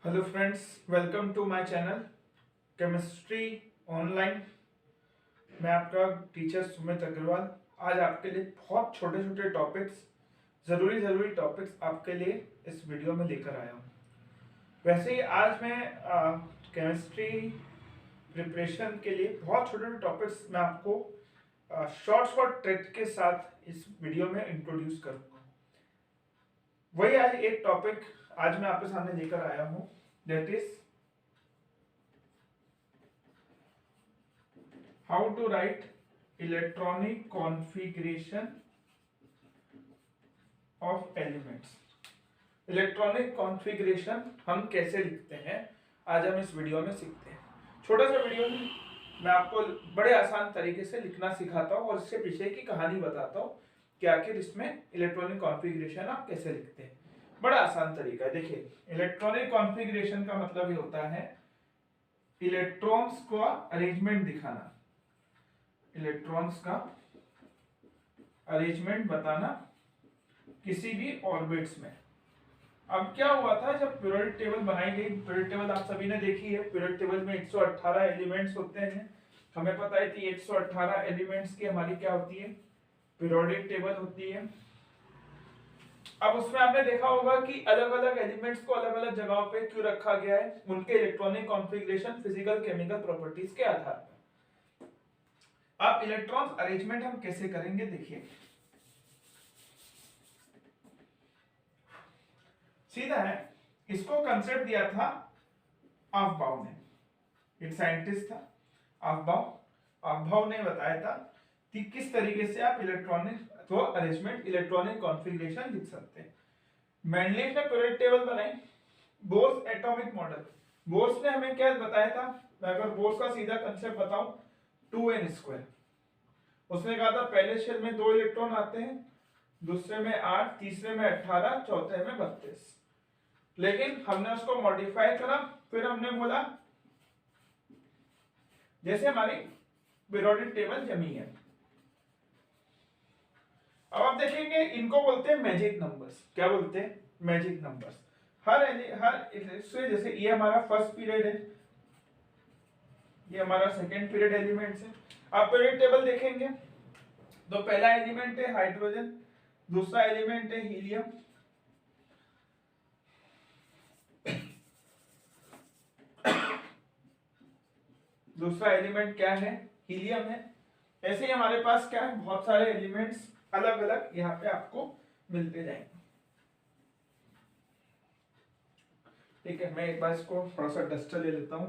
Hello friends, welcome to my channel chemistry online. मैं आपका teacher Sumit Agarwal. आज आपके लिए बहुत छोटे छोटे टॉपिक्स, ज़रूरी टॉपिक्स आपके लिए इस वीडियो में लेकर आया हूँ। वैसे ही आज मैं केमिस्ट्री प्रिपरेशन के लिए बहुत छोटे छोटे टॉपिक्स मैं आपको शॉर्ट ट्रिक के साथ इस वीडियो में इंट्रोड्यूस करूँगा। वही आज एक टॉपिक आज मैं आपके सामने लेकर आया हूँ, that is how to write electronic configuration of elements. Electronic configuration हम कैसे लिखते हैं, आज हम इस वीडियो में सीखते हैं। छोटा सा वीडियो में मैं आपको बड़े आसान तरीके से लिखना सिखाता हूँ और इसके पीछे की कहानी बताता हूँ कि आखिर इसमें इलेक्ट्रॉनिक कॉन्फ़िगरेशन आप कैसे लिखते हैं। बड़ा आसान तरीका है। देखिए, इलेक्ट्रॉनिक कॉन्फ़िगरेशन का मतलब ये होता है इलेक्ट्रॉन्स का अरेंजमेंट दिखाना, इलेक्ट्रॉन्स का अरेंजमेंट बताना किसी भी ऑर्बिट्स में। अब क्या हुआ था, जब पीरियोडिक टेबल बनाई गई, पीरियोडिक टेबल आप सभी ने देखी है। पीरियोडिक टेबल में 118 एलिमेंट्स होते हैं। हमें पता है कि 118 एलिमेंट्स की हमारी क्या होती है, पीरियोडिक टेबल होती है। अब उसमें आपने देखा होगा कि अलग अलग एलिमेंट्स को अलग अलग जगहों पे क्यों रखा गया है, उनके electronic configuration, physical chemical properties के आधार पर। अब इलेक्ट्रॉन अरेंजमेंट हम कैसे करेंगे, देखिए सीधा है। इसको कंसेप्ट दिया था अफबाउ ने, एक साइंटिस्ट था अफबाउ। अफबाउ ने बताया था कि किस तरीके से आप इलेक्ट्रॉनिक तो अरेंजमेंट, इलेक्ट्रॉनिक कॉन्फ़िगरेशन लिख सकते हैं। मैनली ने पीरियोडिक टेबल बनाई, बोर्स एटॉमिक मॉडल। बोर्स ने हमें क्या बताया था, मैं अगर बोर्स का सीधा कंसेप्ट बताऊं, 2n²। उसने कहा था पहले शेल में 2 इलेक्ट्रॉन आते हैं, दूसरे में 8, तीसरे में 18, चौथे में 32। लेकिन हमने उसको मॉडिफाई करा, फिर हमने बोला जैसे हमारी पीरियोडिक टेबल जमी है। अब आप देखेंगे इनको बोलते हैं मैजिक नंबर्स। क्या बोलते हैं? Magic numbers. जैसे ये हमारा फर्स्ट पीरियड है, ये हमारा सेकेंड पीरियड एलिमेंट्स है। आप पीरियड टेबल देखेंगे तो पहला एलिमेंट है हाइड्रोजन, दूसरा एलिमेंट है हीलियम, दूसरा एलिमेंट क्या है, हीलियम है। ऐसे ही हमारे पास क्या है, बहुत सारे एलिमेंट्स अलग अलग यहाँ पे आपको मिलते जाएंगे। ठीक है, मैं एक बार इसको थोड़ा सा डस्टर ले लेता हूँ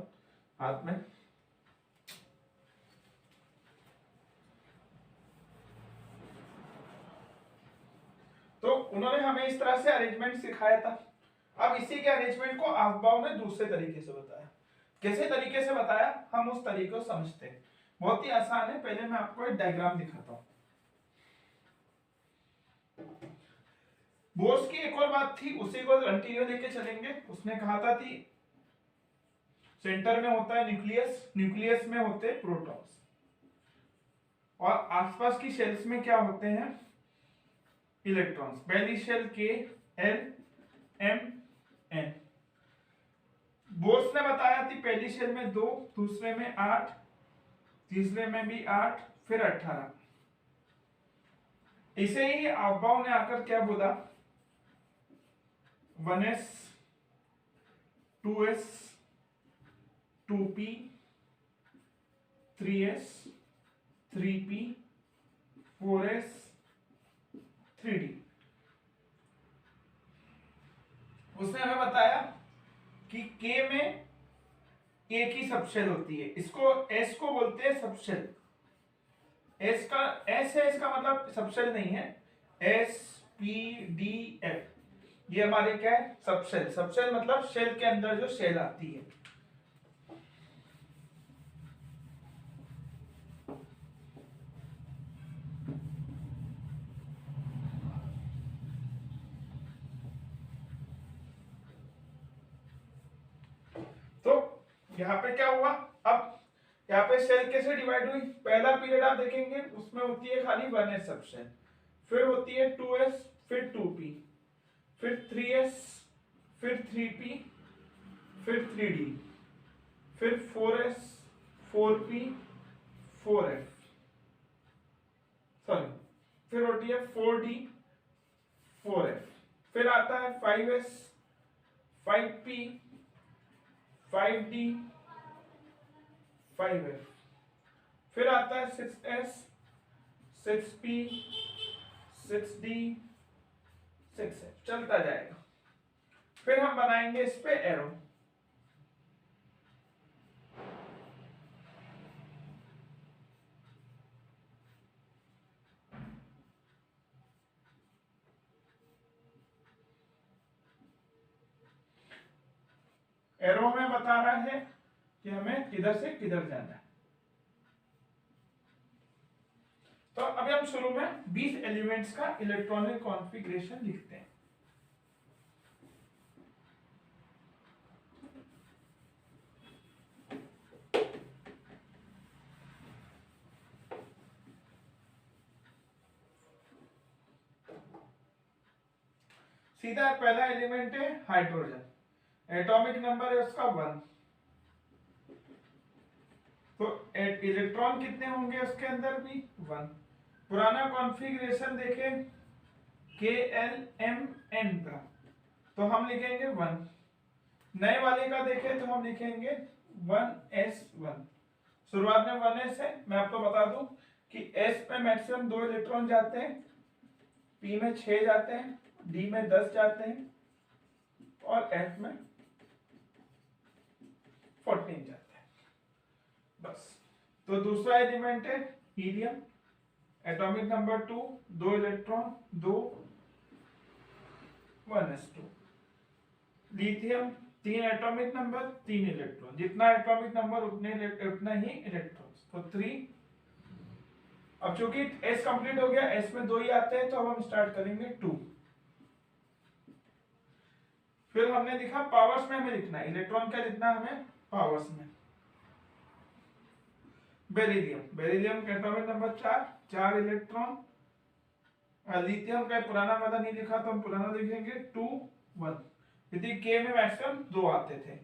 हाथ में। तो उन्होंने हमें इस तरह से अरेंजमेंट सिखाया था। अब इसी के अरेंजमेंट को अफबाउ ने दूसरे तरीके से बताया। कैसे तरीके से बताया, हम उस तरीके को समझते हैं। बहुत ही आसान है। पहले मैं आपको एक डायग्राम दिखाता हूँ। बोर्स की एक और बात थी, उसी को कंटिन्यू लेके चलेंगे। उसने कहा था कि सेंटर में होता है न्यूक्लियस, न्यूक्लियस में होते हैं प्रोटॉन्स, और आसपास की शेल्स में क्या होते हैं, इलेक्ट्रॉन्स। पहली शेल के, एल, एम, एन। बोर्स ने बताया थी पहली शेल में 2, दूसरे में 8, तीसरे में भी 8, फिर 18। इसे ही अफबाउ ने आकर क्या बोला, 1s, 2s, 2p, 3s, 3p, 4s, 3d। उसने हमें बताया कि K में एक ही सबशेल होती है। इसको S को बोलते हैं सबशेल। S का S है, इसका मतलब सबशेल नहीं है। S P D F, ये हमारे क्या है, सबशेल। सबशेल मतलब शेल के अंदर जो शेल आती है। तो यहाँ पे क्या हुआ, अब यहाँ पे सेल कैसे डिवाइड हुई। पहला पीरियड आप देखेंगे उसमें होती है खाली 1s सबशेल, फिर होती है 2s, फिर 2p, फिर 3s, फिर 3p, फिर 3D, फिर 4s, 4p, 4f, सॉरी फिर होती है 4d, 4f, फिर आता है 5s, 5p, 5d, 5f, फिर आता है 6s, 6p, 6d, 6f, चलता जाएगा। फिर हम बनाएंगे इस पे एरो। एरो में बता रहा है कि हमें किधर से किधर जाना है। तो अभी हम शुरू में 20 एलिमेंट्स का इलेक्ट्रॉनिक कॉन्फ़िगरेशन लिखते हैं। सीधा पहला एलिमेंट है हाइड्रोजन, एटॉमिक नंबर है उसका 1। तो इलेक्ट्रॉन कितने होंगे उसके अंदर भी 1। पुराना कॉन्फ़िगरेशन देखें KLMN का, तो हम लिखेंगे 1। नए वाले का देखें तो हम लिखेंगे 1s1। शुरुआत में 1s है। मैं आपको बता दूं कि s में मैक्सिमम 2 इलेक्ट्रॉन जाते हैं, p में 6 जाते हैं, d में 10 जाते हैं और f में 14 जाते हैं। बस। तो दूसरा एलिमेंट है helium, atomic number 2, 2 electron, 2, 1s2। Lithium 3 atomic number, 3 electron, जितना एटॉमिक नंबर उतना ही इलेक्ट्रॉन, तो 3। अब चूंकि s कंप्लीट हो गया, s में 2 ही आते हैं, तो अब हम स्टार्ट करेंगे 2। फिर हमने लिखा पावर्स में हमें लिखना है, इलेक्ट्रॉन क्या लिखना है हमें पावर्स में। बेरिलियम, बेरिलियम का एटॉमिक नंबर 4, 4 इलेक्ट्रॉन। लिथियम का पुराना वाला नहीं लिखा तो हम पुराना लिखेंगे 2, 1, यदि के में मैक्सिमम 2 आते थे।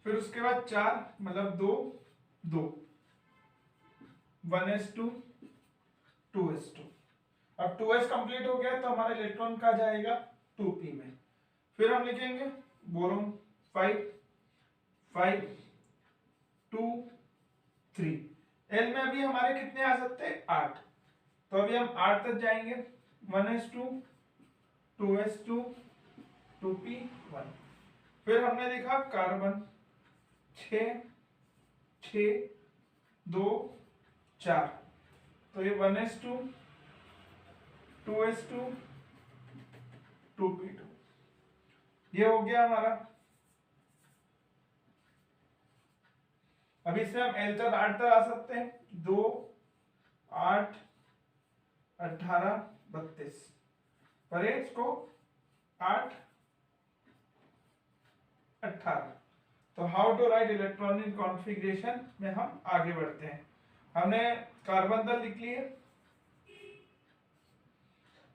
फिर उसके बाद 4 मतलब 2, 2, 1s2, 2s2। अब 2s कंप्लीट हो गया तो हमारा इलेक्ट्रॉन का जाएगा 2p में। फिर हम लिखेंगे बोरोन 5, 5, 2, 3। एल में अभी हमारे कितने आ सकते हैं 8, तो अभी हम 8 तक जाएंगे। 1s2, 2s2, 2p, 1। फिर हमने लिखा कार्बन 6, 6, 2, 4, तो ये 1s2, 2s2, 2p2, ये हो गया हमारा। अभी इसमें हम एल तक 8 तक आ सकते हैं। 2, 8, 18, 32, पर इसको 8, 18। तो how to write electronic configuration में हम आगे बढ़ते हैं। हमने कार्बन तक लिख लिए,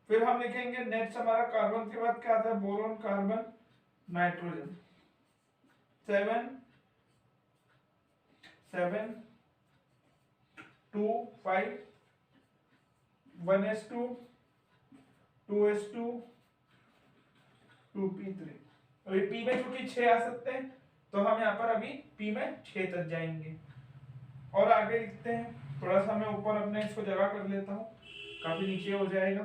फिर हम लिखेंगे नेक्स्ट हमारा कार्बन के बाद क्या आता है boron, carbon, nitrogen. 7, 7, 2, 5, 1s2, 2s2, 2p3। अभी p में चूंकि 6 आ सकते हैं तो हम यहाँ पर अभी p में 6 तक जाएंगे और आगे लिखते हैं। थोड़ा सा मैं ऊपर अपने इसको जगह कर लेता हूँ, काफी नीचे हो जाएगा,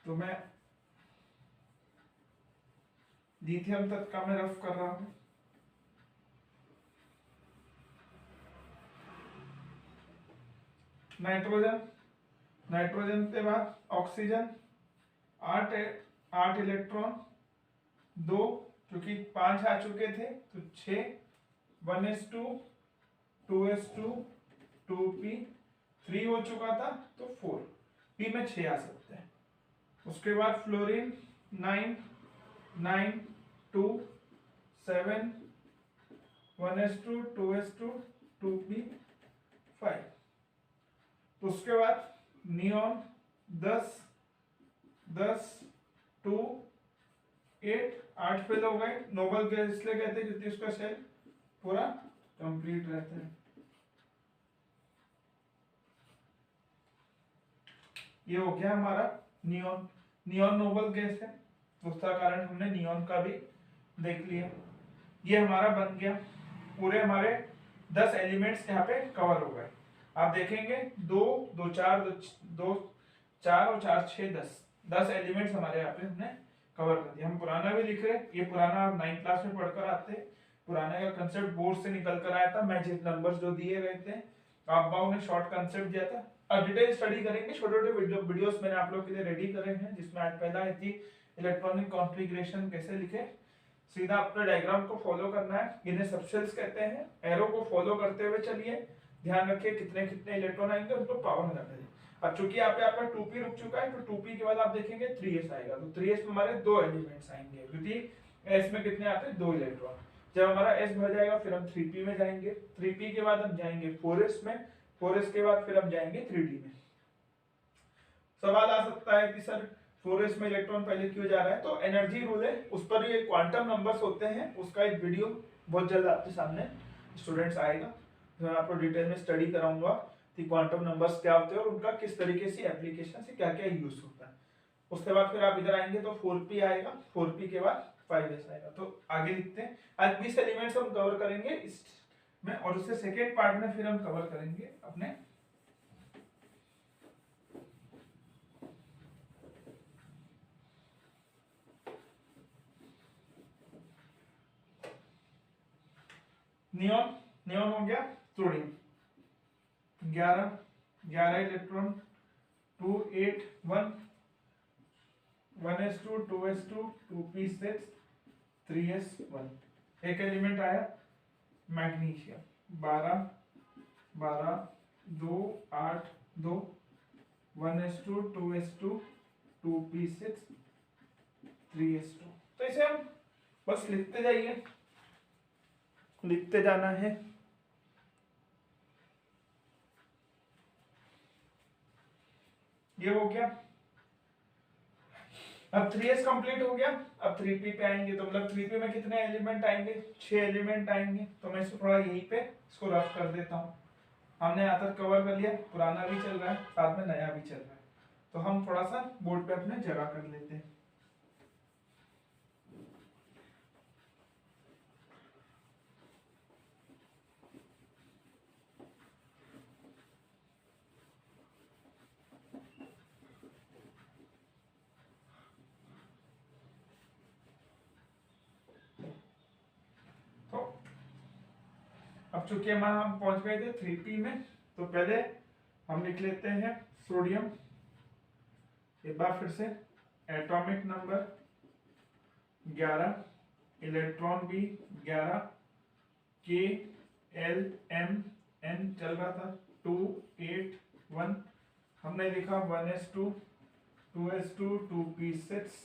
तो मैं लिथियम तक का मैं रफ कर रहा हूँ। नाइट्रोजन, नाइट्रोजन के बाद ऑक्सीजन 8 इलेक्ट्रॉन, 2, क्योंकि 5 आ चुके थे तो 6, 1s2, 2s2, 2p, 3 हो चुका था तो 4, p में 6 आ सकते हैं। उसके बाद फ्लोरीन 9, 9, 2, 7, 1s2, 2s2, 2p, 5। उसके बाद नियॉन 10, 10, 2, 8 8 फेल हो गए। नोबल गैस इसलिए कहते हैं क्योंकि उसका शेल पूरा कंप्लीट रहता है। ये हो गया हमारा नियॉन। नियॉन नोबल गैस है, उसका कारण हमने नियॉन का भी देख लिया। ये हमारा बन गया, पूरे हमारे 10 एलिमेंट्स यहाँ पे कवर हो गए। आप देखेंगे 2 2 4 2 4 और 4 6 10 एलिमेंट्स हमारे यहाँ पे हमने कवर कर दिया। हम पुराना भी लिख रहे हैं, ये पुराना आप 9th क्लास में पढ़कर आते हैं। पुराने का कंसेप्ट बोर्ड से निकल कर आया था, मैजिक नंबर्स जो दिए गए थे, आपबाउ ने शॉर्ट कंसेप्ट दिया था। अब डिटेल स्टडी करेंगे, छोटे छोटे वीडियोस मैंने आप लोग के लिए रेडी करे हैं, जिसमें आज पहला है कि इलेक्ट्रॉनिक कॉन्फ़िगरेशन कैसे लिखे। सीधा अपने डायग्राम को फॉलो करना है, इन्हें सबसेल्स कहते हैं। एरो को फॉलो करते हुए चलिए, ध्यान रखिए कितने कितने इलेक्ट्रॉन आएंगे, उनको पावर में रखना है। अब चूंकि यहाँ पे आपका 2p रुक चुका है, तो 2p के बाद आप देखेंगे 3s आएगा, तो 3s में हमारे 2 एलिमेंट्स आएंगे, क्योंकि s में कितने आते हैं 2 इलेक्ट्रॉन। जब हमारा s भर जाएगा फिर हम 3p में जाएंगे, 3p के बाद हम जाएंगे 4s में, 4s के बाद फिर हम जाएंगे 3d में। सवाल आ सकता है कि सर 4s में इलेक्ट्रॉन पहले क्यों जा रहा है, तो एनर्जी रूल है, उस पर ये क्वांटम नंबर्स होते हैं, उसका एक वीडियो बहुत जल्द आपके सामने स्टूडेंट्स आएगा, मैं आपको डिटेल में स्टडी कराऊंगा कि क्वांटम नंबर्स क्या होते हैं और उनका किस तरीके से एप्लीकेशन से क्या क्या यूज होता है। उसके बाद फिर आप इधर आएंगे तो 4p आएगा, 4p के बाद 5s आएगा। तो आगे लिखते हैं, आज 20 एलिमेंट्स हम कवर करेंगे इस में, और उससे सेकेंड पार्ट में फिर हम कवर करेंगे अपने नियॉन। नियॉन हो गया, sodium 11 electron 2 8 1 1s2 2s2 2p6 3s1। एक एलिमेंट आया magnesium 12 12 2 8 2 1s2 2s2 2p6 3s2। तो इसे हम बस लिखते जाइए, लिखते जाना है। ये हो गया। अब 3s कंप्लीट हो गया, अब 3p पे आएंगे, तो मतलब 3p में कितने एलिमेंट आएंगे, 6 एलिमेंट आएंगे। तो मैं इसको थोड़ा यहीं पे इसको रफ कर देता हूँ। हमने यहाँ तक कवर कर लिया, पुराना भी चल रहा है साथ में नया भी चल रहा है, तो हम थोड़ा सा बोर्ड पे अपने जगह कर लेते हैं। अब चूंकि हम पहुंच गए थे 3p में, तो पहले हम लिख लेते हैं सोडियम। एक बार फिर से एटॉमिक नंबर 11, इलेक्ट्रॉन भी 11, के एल एम एन चल रहा था 2 8 1, हमने लिखा 1s2 2s2 2p6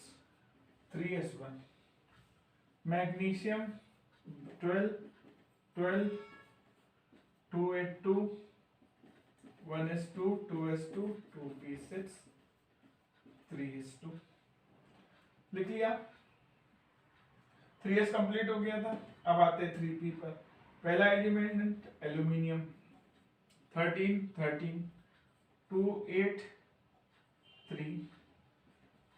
3s1। Magnesium 12 12 282 1s2 2s2 2p6 3s2 लिख लिया। 3s कंप्लीट हो गया था। अब आते 3p पर। पहला element aluminium 13 13 2 8 3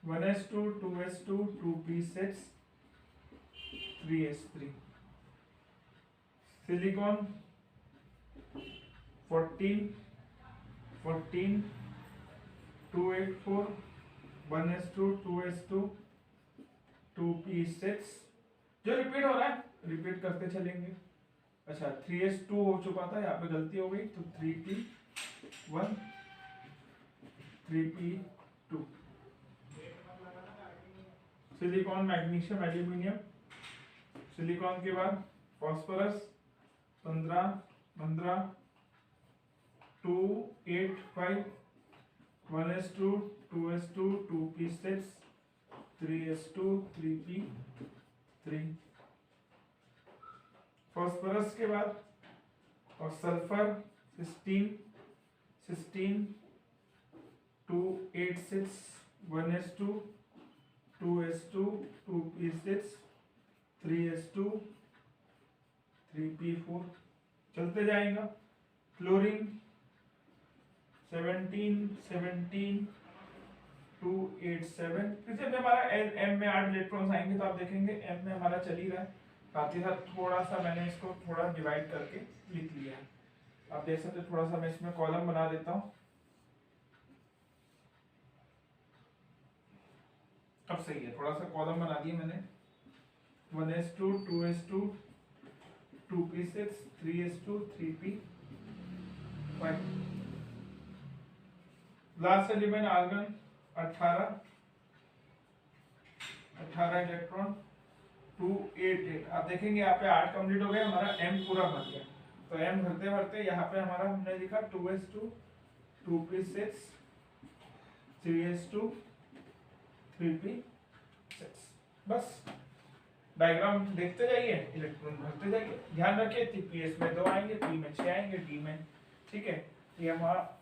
1s2 2s2 2p6 3s3। Silicon 14 14 284 1s2 2s2 2p6। जो रिपीट हो रहा है रिपीट करते चलेंगे। अच्छा 3s2 हो चुका था, यहाँ पे गलती हो गई, तो 3p1 3p2। Silicon magnesium aluminium, silicon के बाद phosphorus 15 15 2 8 5 1s2 2s2 2p6 3s2 3p3। Phosphorus के बाद और sulphur 16 16 2 8 6 1s2 2s2 2p6 3s2 3p4 चलते जाएगा। क्लोरीन 17 17 287, फिर से हमारा एम में 8 इलेक्ट्रॉन्स आएंगे तो आप देखेंगे एम में हमारा चल ही रहा है। साथ ही साथ थोड़ा सा मैंने इसको थोड़ा डिवाइड करके लिख लिया है। आप देख सकते हैं, थोड़ा सा मैं इसमें कॉलम बना देता हूँ। अब सही है, थोड़ा सा कॉलम बना दिए मैंने। 1s2 2s2 2p6 3s2 3p5। Last element argon 18 electron 288। आप देखेंगे यहाँ पे 8 कंप्लीट हो गया, हमारा m पूरा भर गया। तो m भरते भरते यहाँ पे हमारा हमने लिखा 2s2 2p6 3s2 3p6। बस डायग्राम देखते जाइए, इलेक्ट्रॉन भरते जाइए। ध्यान रखिए पीएस में 2 आएंगे, पी में 6 आएंगे, डी में, ठीक है। ये हमारा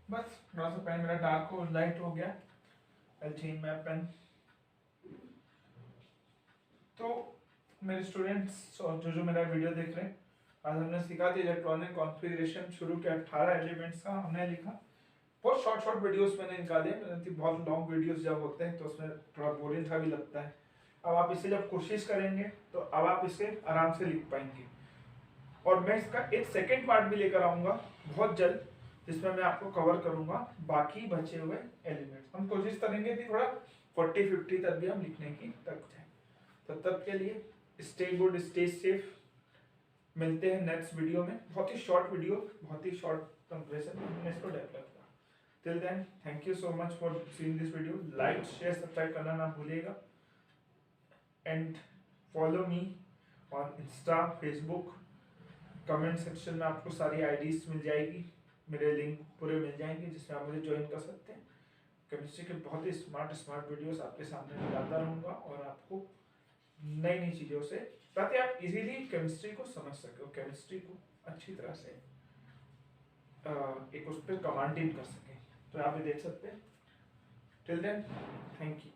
बस थोड़ा सा पेन मेरा डार्क हो लाइट हो गया। I'll change my pen। तो मेरे स्टूडेंट्स और जो मेरा वीडियो देख रहे हैं, आज हमने सीखा था इलेक्ट्रॉनिक कॉन्फ़िगरेशन शुरू के 18 एलिमेंट्स का हमने लिखा। बहुत शॉर्ट वीडियोस मैंने निकाले, बहुत लॉन्ग वीडियोस जब होते हैं तो उसमें थोड़ा बोरिंग सा भी लगता है। अब आप इसे जब कोशिश करेंगे तो अब आप इसे आराम से लिख पाएंगे। और मैं इसका एक सेकेंड पार्ट भी लेकर आऊँगा बहुत जल्द, जिसमें मैं आपको कवर करूँगा बाकी बचे हुए एलिमेंट्स। हम कोशिश करेंगे कि थोड़ा 40-50 तक भी हम लिखने की तक जाए। तब तक के लिए स्टे गुड, स्टे सेफ। मिलते हैं नेक्स्ट वीडियो में। बहुत ही शॉर्ट वीडियो, बहुत ही शॉर्ट कंप्रेशन में हमने इसको डेवलप किया। Till then thank you so much for seeing this video. Like share subscribe करना ना भूलिएगा and follow me on Insta Facebook. Comment section में आपको सारी आईडीज मिल जाएगी, मेरे लिंक पूरे मिल जाएंगे जिसमें आप मुझे ज्वाइन कर सकते हैं। केमिस्ट्री के बहुत ही स्मार्ट वीडियोस आपके सामने लाता रहूँगा और आपको नई चीज़ों से, ताकि आप इजीली केमिस्ट्री को समझ सके, केमिस्ट्री को अच्छी तरह से एक उस पर कमांडिंग कर सकें। तो आप ये देख सकते हैं। Till then thank you.